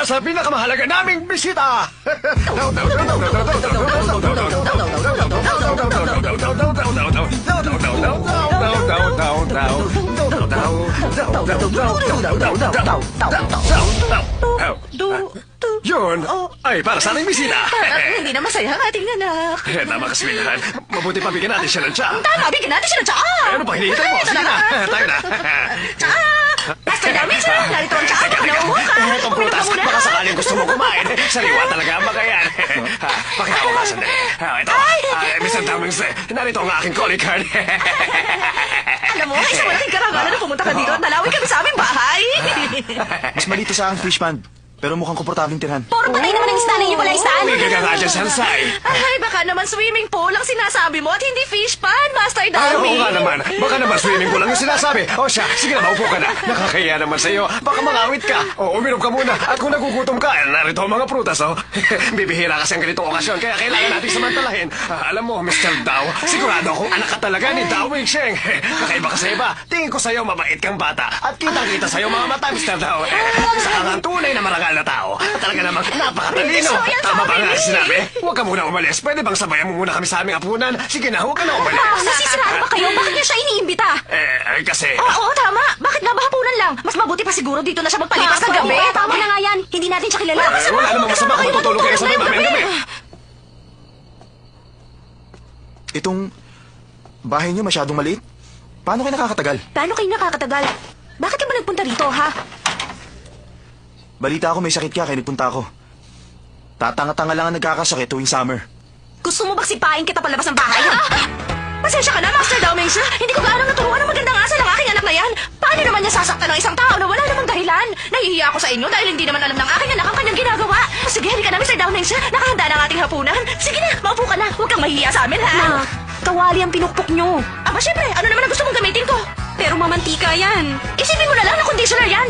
para sa pinakamahalaga naming bisita! Yun ay para sa aming bisita. Hindi na masaya ang ating anak. Tama ka, sweetheart. Mabuti pa bigyan natin siya ng tsa. Tama, bigyan natin siya ng tsaa. Ano pa hinihintay mo? Sige na, tayo na. Tsaa! Master namin siya. Narito ang tsaa. Nauho ka. Itong prutas, baka sakaling gusto mo kumain. Sariwa talaga ang mga yan. Pakihawa ka sandali. Ito, Mr. Cummings, narito ang aking calling card. Alam mo, isang malaking karangalan na pumunta ka dito at nalawin kami sa aming bahay. Mas malito sa akin fish pond, pero mukhang komportabling tirhan. Puro patay naman ang istaan niyo, wala istaan. May gaga dyan, Sansay. Ay, baka naman swimming pool ang sinasabi mo at hindi fish pond, Master Ay, Dami. oo nga naman. Baka naman swimming pool lang yung sinasabi. O siya, sige na, maupo ka na. Nakakahiya naman sa'yo. Baka mangawit ka. O, uminom ka muna. At kung nagugutom ka, narito ang mga prutas, oh. Bibihira kasi ang ganitong okasyon, kaya kailangan natin samantalahin. Alam mo, Mr. Dao, sigurado akong anak ka talaga ni Dao Wingsheng. Kakaiba ka sa iba. Tingin ko sa'yo, mabait kang bata. At kitang-kita sa'yo mga mata, Mr. Dao. Saka nga ang tunay na marangal na tao. Talaga namang napakatalino. Tama ba nga sinabi? Huwag ka muna umalis. Pwede bang sabayan mo muna kami sa aming apunan? Sige na, huwag ka na umalis. Nasisiraan ba kayo? Bakit niya siya iniimbita? Kasi... Oo, tama. Bakit nga ba hapunan lang? Mas mabuti pa siguro dito na siya magpalipas ng gabi. Tama na nga yan. Hindi natin siya kilala. Wala namang masama kung tutulog kayo sa baba ng gabi. Itong bahay niyo masyadong maliit. Paano kayo nakakatagal? Paano kayo nakakatagal? Bakit ka ba nagpunta rito, ha? Balita ako may sakit ka, kaya nagpunta ako. Tatanga-tanga lang ang nagkakasakit tuwing summer. Gusto mo ba sipain kita palabas ng bahay, ha? Pasensya ka na, Master Dowmings. Hindi ko gaano naturuan ang magandang asal ng aking anak na yan. Paano naman niya sasaktan ng isang tao na wala namang dahilan? Nahihiya ako sa inyo dahil hindi naman alam ng aking anak ang kanyang ginagawa. Sige, hindi ka na, Mr. Dowmings. Nakahanda na ang ating hapunan. Sige na, maupo ka na. Huwag kang mahihiya sa amin, ha? Kawali ang pinukpok nyo. Aba, syempre, ano naman ang gusto mong gamitin ko? Pero mamantika yan. Isipin mo na lang na conditioner yan.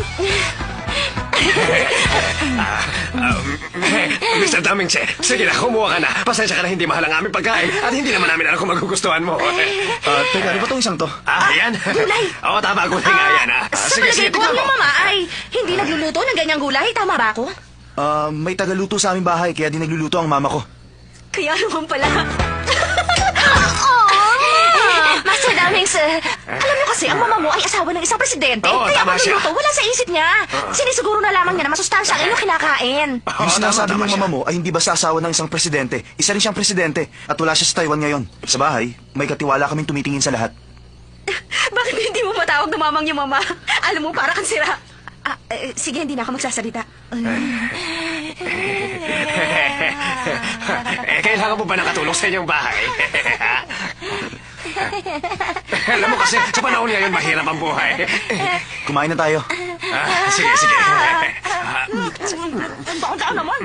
Mr. Damingche, sige na, kumuha ka na. Pasensya ka na hindi mahal ang aming pagkain at hindi naman namin alam kung magugustuhan mo. Teka, ano ba itong isang to? Yan. Gulay. Oo, tama, gulay nga yan. Sa palagay ko, ang tignan mo. iyong mama ay hindi nagluluto ng ganyang gulay. Tama ba ako? May tagaluto sa aming bahay, kaya di nagluluto ang mama ko. Kaya naman pala. Master Damings, alam mo kasi, ang mama mo ay asawa ng isang presidente. Oo, Kaya tama siya. magluluto, wala sa isip niya. Sinisiguro na lamang niya na masustansya ang inyong kinakain. Yung sinasabi tama ng mama mo ay hindi basta asawa ng isang presidente. Isa rin siyang presidente at wala siya sa Taiwan ngayon. Sa bahay, may katiwala kaming tumitingin sa lahat. Bakit hindi mo matawag na mamang yung mama? Alam mo, para kang sira. Sige, hindi na ako magsasalita. Kailangan mo ba ng katulong sa inyong bahay? Alam mo kasi, sa panahon ngayon, mahirap ang buhay. Kumain na tayo. Sige, sige. Ang baon naman.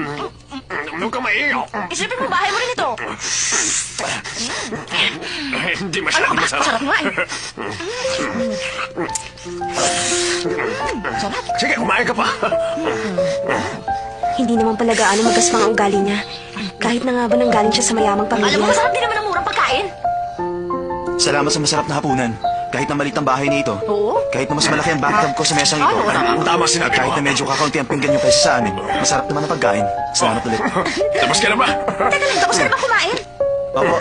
Huwag ka maiyo. Isipin mo, bahay mo rin ito. Hindi masyadong masarap. Sarap nga eh. Sarap. Sige, kumain ka pa. Hindi naman pala gaano magaspang ang ugali niya. Kahit na nga ba nanggaling siya sa mayamang Alam mo, pamilya. masarap din naman ang murang pagkain. Salamat sa masarap na hapunan. Kahit na maliit ang bahay na ito. Oo. Kahit na mas malaki ang bathtub ko sa mesang ito. Tama sinabi Kahit na mo. medyo kakaunti ang pinggan yung kaysa sa amin. Masarap naman ang pagkain. Salamat ulit. Tapos ka na ba? Teka lang, tapos ka na ba kumain? Opo.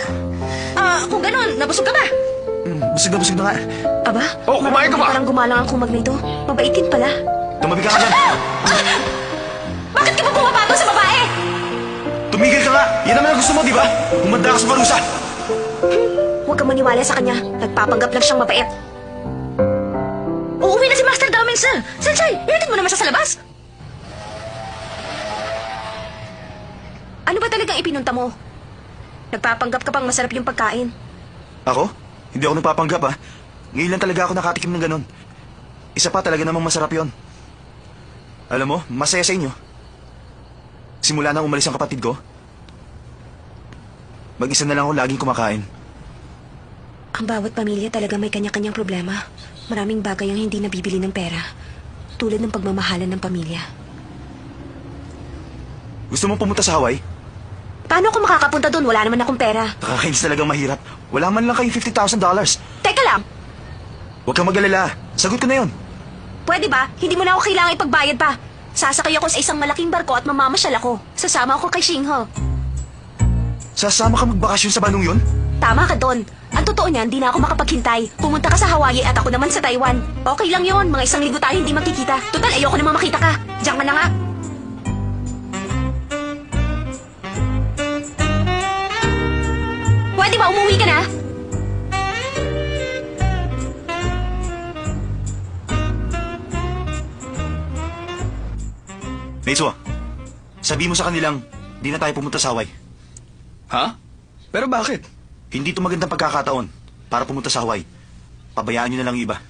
Kung ganun, nabusog ka ba? Busog na nga. Aba, Oh, kumain ka ba? parang gumalang ang kumag nito. Mabaitin pala. Tumabi ka nga dyan. Bakit ka ba pumapato sa babae? Tumigil ka nga. Yan naman ang gusto mo, di ba? Humanda ka sa parusa. Huwag kang maniwala sa kanya. Nagpapanggap lang siyang mabait. Uuwi na si Master Daming, sir. Sensei, ihatid mo naman siya sa labas. Ano ba talagang ipinunta mo? Nagpapanggap ka pang masarap yung pagkain. Ako? Hindi ako nagpapanggap, ha? Ngayon lang talaga ako nakatikim ng ganun. Isa pa talaga namang masarap yon. Alam mo, masaya sa inyo. Simula nang umalis ang kapatid ko, mag-isa na lang ako laging kumakain. Ang bawat pamilya talaga may kanya-kanyang problema. Maraming bagay ang hindi nabibili ng pera. Tulad ng pagmamahalan ng pamilya. Gusto mong pumunta sa Hawaii? Paano ako makakapunta doon? Wala naman akong pera. Nakakainis talagang mahirap. Wala man lang kayong $50,000. Teka lang, Huwag kang mag-alala. Sagot ko na yon. pwede ba? Hindi mo na ako kailangan ipagbayad pa. Sasakay ako sa isang malaking barko at mamamasyal ako. Sasama ako kay Shingho. Sasama ka magbakasyon sa banong yun? Tama ka doon. Ang totoo niyan, di na ako makapaghintay. Pumunta ka sa Hawaii at ako naman sa Taiwan. Okay lang yon, mga 1 linggo tayo hindi magkikita. Total, ayoko naman makita ka. Diyan ka na nga. Pwede ba umuwi ka na? Meizo, sabi mo sa kanilang, di na tayo pumunta sa Hawaii. Ha? Pero bakit? Hindi ito magandang pagkakataon para pumunta sa Hawaii. Pabayaan nyo na lang yung iba.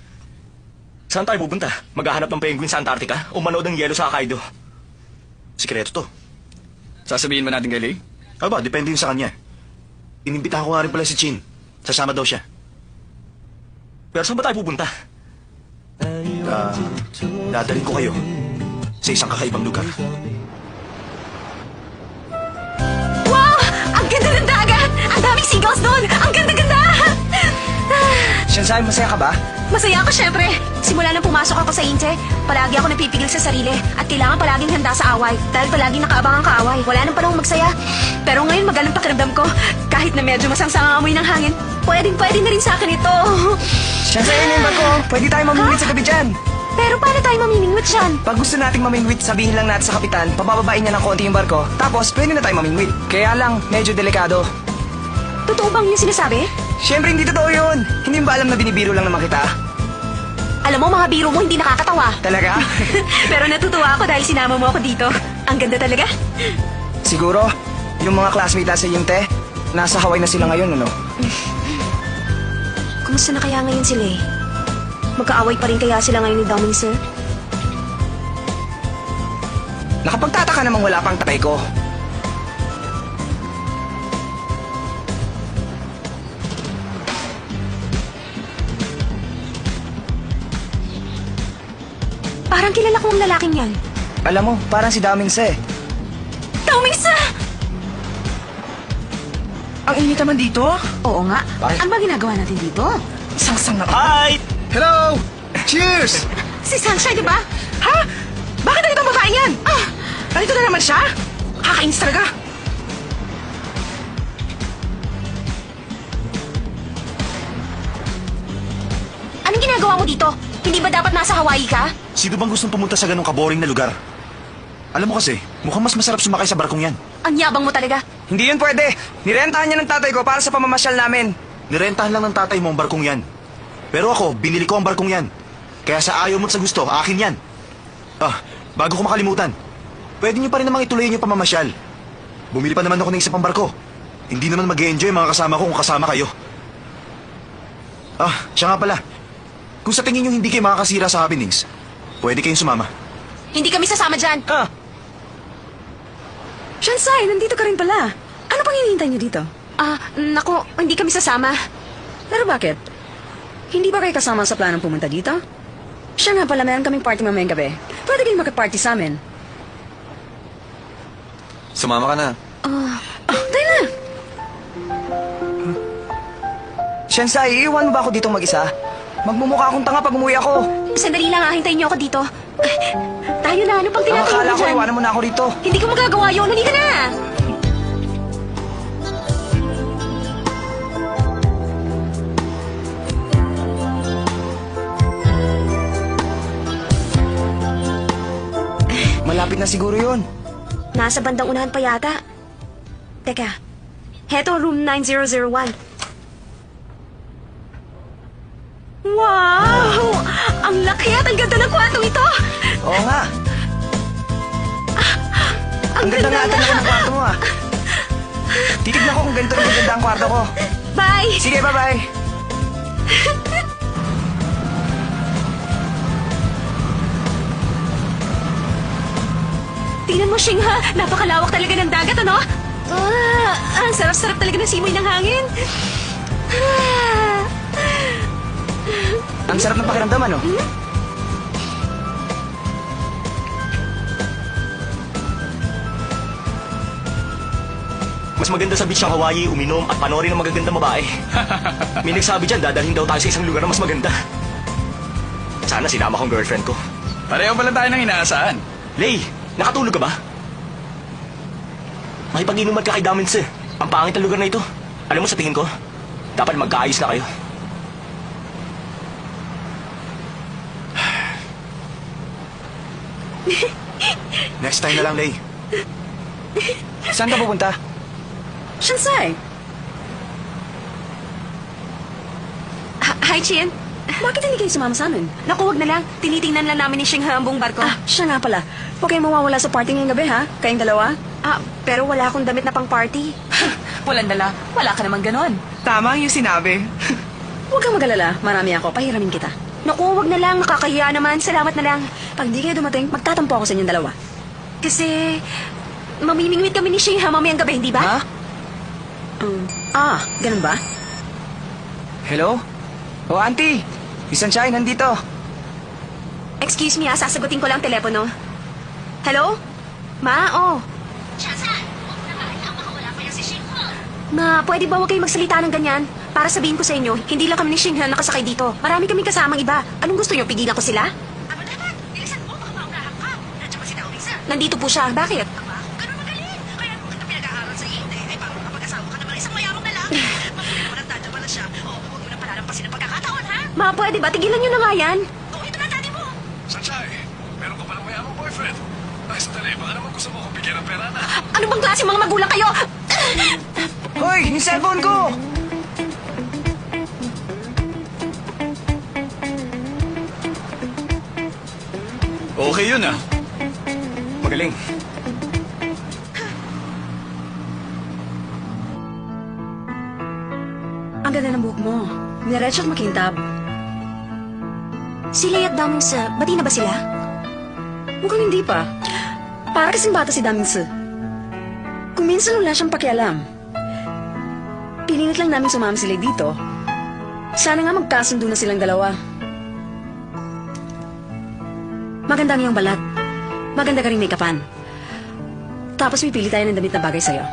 Saan tayo pupunta? Maghahanap ng penguin sa Antarctica? O manood ng yelo sa Hokkaido? Sikreto to. Sasabihin ba natin kay Lei? Aba, depende yun sa kanya. Inimbitahan ko nga rin pala si Chin. Sasama daw siya. Pero saan ba tayo pupunta? Dadalhin ko kayo sa isang kakaibang lugar. Wow! Ang ganda ng dagat! Ang daming seagulls doon! Ang ganda-ganda! Shansai, masaya ka ba? Masaya ako, syempre. Simula nang pumasok ako sa Inche, palagi ako napipigil sa sarili at kailangan palaging handa sa away dahil palaging nakaabang ang kaaway. Wala nang panahong magsaya. Pero ngayon magalang pakiramdam ko. Kahit na medyo masangsang ang amoy ng hangin, pwedeng-pwede na rin sa akin ito. Shansai, yun yung barko. Pwede tayo mamingwit sa gabi dyan. Pero paano tayo mamimingwit dyan? Pag gusto nating mamingwit, sabihin lang natin sa kapitan, pabababain niya ng konti yung barko. Tapos, pwede na tayo mamingwit. Kaya lang, medyo delikado. Totoo bang yung sinasabi? Siyempre, hindi totoo yun. Hindi mo ba alam na binibiro lang naman kita? Alam mo, mga biro mo hindi nakakatawa. Talaga? Pero natutuwa ako dahil sinama mo ako dito. Ang ganda talaga. Siguro, yung mga classmate sa Yingte, nasa Hawaii na sila ngayon, ano? Kumusta na kaya ngayon sila eh? Magkaaway pa rin kaya sila ngayon ni Downing, sir? Nakapagtataka namang wala pang tatay ko. Parang kilala ko ang lalaking yan. Alam mo, parang si Daming Se. Taumisa! Ang init naman dito. Oo nga. Ano ba ginagawa natin dito? Sangsang na. Hi! Hello! Cheers! Si Sunshine, di ba? Ha? Bakit nandito ang babae yan? Nandito na naman siya? Kakainis talaga. Anong ginagawa mo dito? Hindi ba dapat nasa Hawaii ka? Sino bang gustong pumunta sa ganong kaboring na lugar? Alam mo kasi, mukhang mas masarap sumakay sa barkong yan. Ang yabang mo talaga. Hindi yun pwede. Nirentahan niya ng tatay ko para sa pamamasyal namin. Nirentahan lang ng tatay mo ang barkong yan. Pero ako, binili ko ang barkong yan. Kaya sa ayaw mo't sa gusto, akin yan. Bago ko makalimutan, pwede niyo pa rin namang ituloy yung pamamasyal. Bumili pa naman ako ng isa pang barko. Hindi naman mag-e-enjoy mga kasama ko kung kasama kayo. Siya nga pala. Kung sa tingin niyo hindi kayo makakasira sa happenings, pwede kayong sumama. Hindi kami sasama dyan. Shansai, nandito ka rin pala. Ano pang hinihintay niyo dito? Naku, hindi kami sasama. Pero bakit? Hindi ba kayo kasama sa planong pumunta dito? Siya nga pala, meron kaming party mamayang gabi. Pwede kayong mag-party sa amin. Sumama ka na. Tayo na! Shansai, iiwan mo ba ako dito mag-isa? Magmumukha akong tanga pag umuwi ako. Sandali lang, hintayin niyo ako dito. Tayo na, ano pang Ang tinatingin akala mo ko, dyan? iwanan mo na ako rito. Hindi ko magagawa yun. Halika na! Malapit na siguro yun. Nasa bandang unahan pa yata. Teka, heto room 9001. Wow! Ang laki at ang ganda ng kwartong ito! Oo nga. Ang ganda nga talaga ng kwarto mo Titignan ko kung ganito rin maganda ang kwarto ko. Bye! Sige, bye-bye. Tingnan mo, Shingha. Napakalawak talaga ng dagat, ano? Ang sarap-sarap talaga ng simoy ng hangin. Ang sarap ng pakiramdam, ano? Mas maganda sa beach ng Hawaii, uminom at panoorin ng magagandang babae. May nagsabi dyan, dadalhin daw tayo sa isang lugar na mas maganda. Sana sinama kong girlfriend ko. Pareho pala tayo ng inaasahan. Lay, nakatulog ka ba? Makipag-inuman ka kay Damins eh. Ang pangit na lugar na ito. Alam mo sa tingin ko, dapat magkaayos na kayo. Next time na lang, Lay. Saan ka pupunta? Shansai! Hi, Chin. Bakit hindi kayo sumama sa amin? Naku, wag na lang. Tinitingnan lang namin ni Xinghe ang buong barko. Siya nga pala. Huwag kayong mawawala sa party ngayong gabi, ha? Kayong dalawa? Pero wala akong damit na pang-party. Walang dala. Wala ka naman ganon. Tama yung sinabi. Huwag kang mag-alala. Marami ako. Pahiramin kita. Naku, wag na lang. Nakakahiya naman. Salamat na lang. Pag di kayo dumating, magtatampo ako sa inyong dalawa. Kasi, mamimingwit kami ni Xinghe mamayang gabi, hindi ba? Ha? Ganun ba? Hello? Oh, auntie. Si Sunshine, nandito. Excuse me, sasagutin ko lang telepono. Hello? Ma, Ma, pwede ba huwag kayong magsalita ng ganyan? Para sabihin ko sa inyo, hindi lang kami ni Xinghe nakasakay dito. Marami kaming kasamang iba. Anong gusto nyo? Pigilan ko sila? Nandito po siya. Bakit? Ma, pwede ba? Tigilan nyo na nga yan. Sanchay, meron ka palang mayamang boyfriend. Ay, sandali, baka naman gusto mo kong bigyan ng pera na. Ano bang klase mga magulang kayo? Hoy, yung cellphone ko! Okay yun, ah. Magaling. Ang ganda ng buhok mo. Niretso at makintab. Si Lay at Daming sa, bati na ba sila? Mukhang hindi pa. Para kasing bata si Damingse. Kung minsan wala siyang pakialam. Pininit lang namin sumama sila dito. Sana nga magkasundo na silang dalawa. Maganda ang iyong balat. Maganda ka rin make-upan. Tapos pipili tayo ng damit na bagay sa'yo.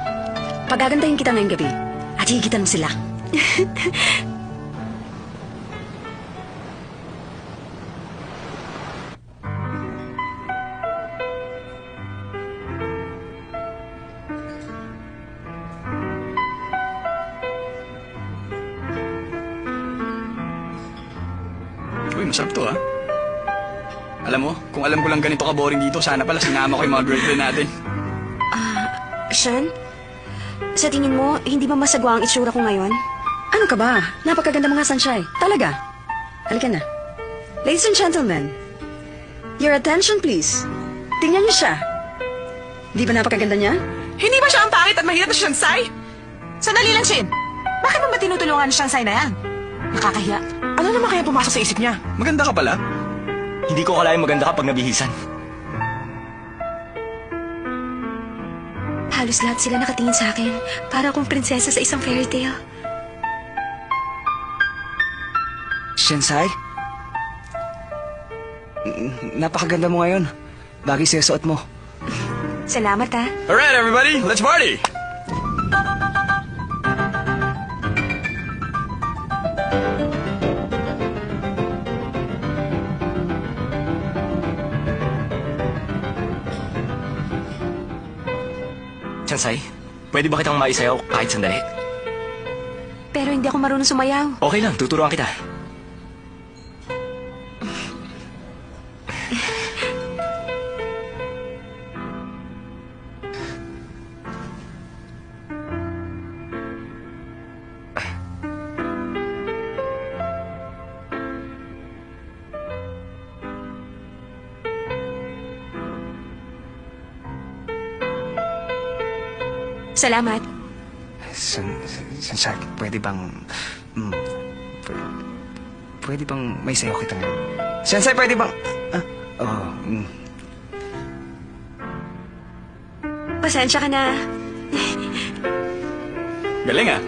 Pagagandahin kita ngayong gabi. At higitan mo sila. Uy, masarap to, ha? Alam mo, kung alam ko lang ganito ka-boring dito, sana pala sinama ko yung mga girlfriend natin. Sean? Sa tingin mo, hindi ba masagwa ang itsura ko ngayon? Ano ka ba? Napakaganda mo nga, Sunshine. Talaga. Halika na. Ladies and gentlemen, your attention please. Tingnan niyo siya. Di ba napakaganda niya? Hindi ba siya ang pangit at mahirap na Shansai? Sandali lang, Shin. Bakit mo ba tinutulungan ni Shansai na yan? Nakakahiya. Ano naman kaya pumasok sa isip niya? Maganda ka pala. Hindi ko akalain maganda ka pag nabihisan. Halos lahat sila nakatingin sa akin. Para akong prinsesa sa isang fairy tale. Shensai? Napakaganda mo ngayon. Bagay sa suot mo. Salamat, ha? Alright, everybody, let's party! Chansay, pwede ba kitang maisayaw kahit sandali? Pero hindi ako marunong sumayaw. Okay lang, tuturuan kita. Salamat. Sensei, pwede bang... pwede bang may sayo kita ngayon? Sensei, pwede bang... Pasensya ka na. Galing, ah.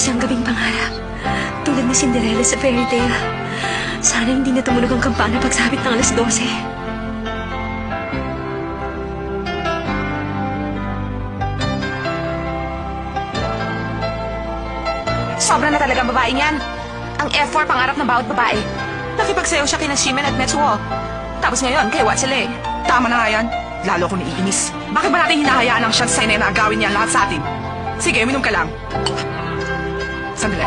Isang gabing pangarap. Tulad ni Cinderella sa fairy tale. Sana hindi na tumunog ang kampana pagsabit ng alas 12. Sobra na talaga ang babaeng yan. Ang F4 pangarap ng bawat babae. Nakipagsayaw siya kina Shimen at Netsuo. Tapos ngayon, kay Watsile. Tama na nga yan. Lalo ko naiinis. Bakit ba natin hinahayaan ang Shansai na yan na agawin niya lahat sa atin? Sige, uminom ka lang. Sandali.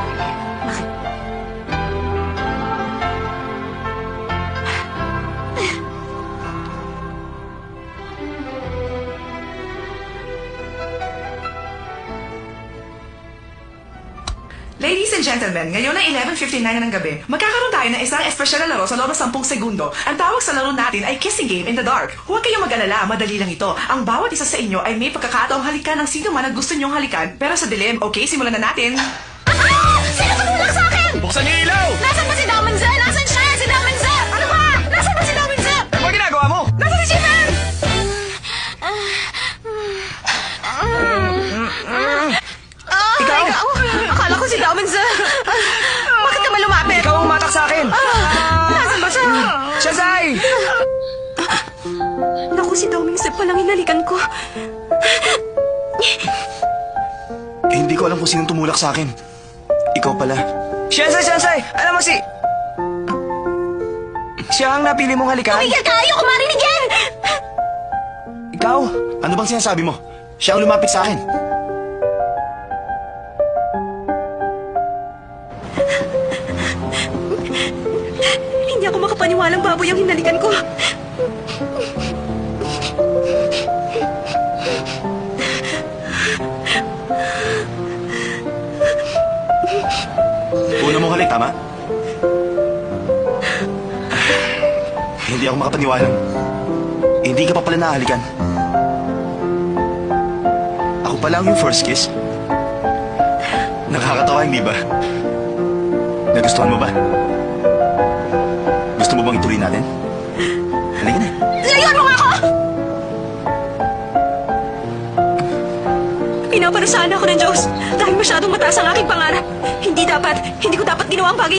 Ladies and gentlemen, ngayon ay 11:59 na ng gabi. Magkakaroon tayo ng isang espesyal na laro sa loob ng 10 segundo. Ang tawag sa laro natin ay Kissing Game in the Dark. Huwag kayong mag-alala, madali lang ito. Ang bawat isa sa inyo ay may pagkakataong halikan ng sino man na gusto nyong halikan. Pero sa dilim, okay, simulan na natin. Sino tumulong sa akin? Buksan niyo yung ilaw! Nasaan ba si Damanze? Nasaan siya? Si Damanze! Ano ba? Nasaan ba si Damanze? Ano ba ginagawa mo? Nasaan si Shimen? Ikaw? Akala ko si Damanze. Bakit ka ba lumapit? Ikaw ang umatak sa akin! Nasaan ba siya? Shansai! Naku, si Domingse palang hinalikan ko. Hindi ko alam kung sinong tumulak sa akin. Ikaw pala. Shansai! Alam mo si... Siya ang napili mong halikan? Tumigil ka! Ayoko marinig yan! Ikaw? Ano bang sinasabi mo? Siya ang lumapit sa akin. Hindi ako makapaniwalang baboy ang hinalikan ko. Una mong halik, tama? Hindi ako makapaniwala. Hindi ka pa pala nahalikan. Ako pa lang yung first kiss. Nakakatawa, hindi ba? Nagustuhan mo ba? Gusto mo bang ituloy natin? Halika na. Layuan mo nga ako! Pinaparusahan ako ng Diyos dahil masyadong mataas ang aking pangarap. Hindi ko dapat ginawa ang bagay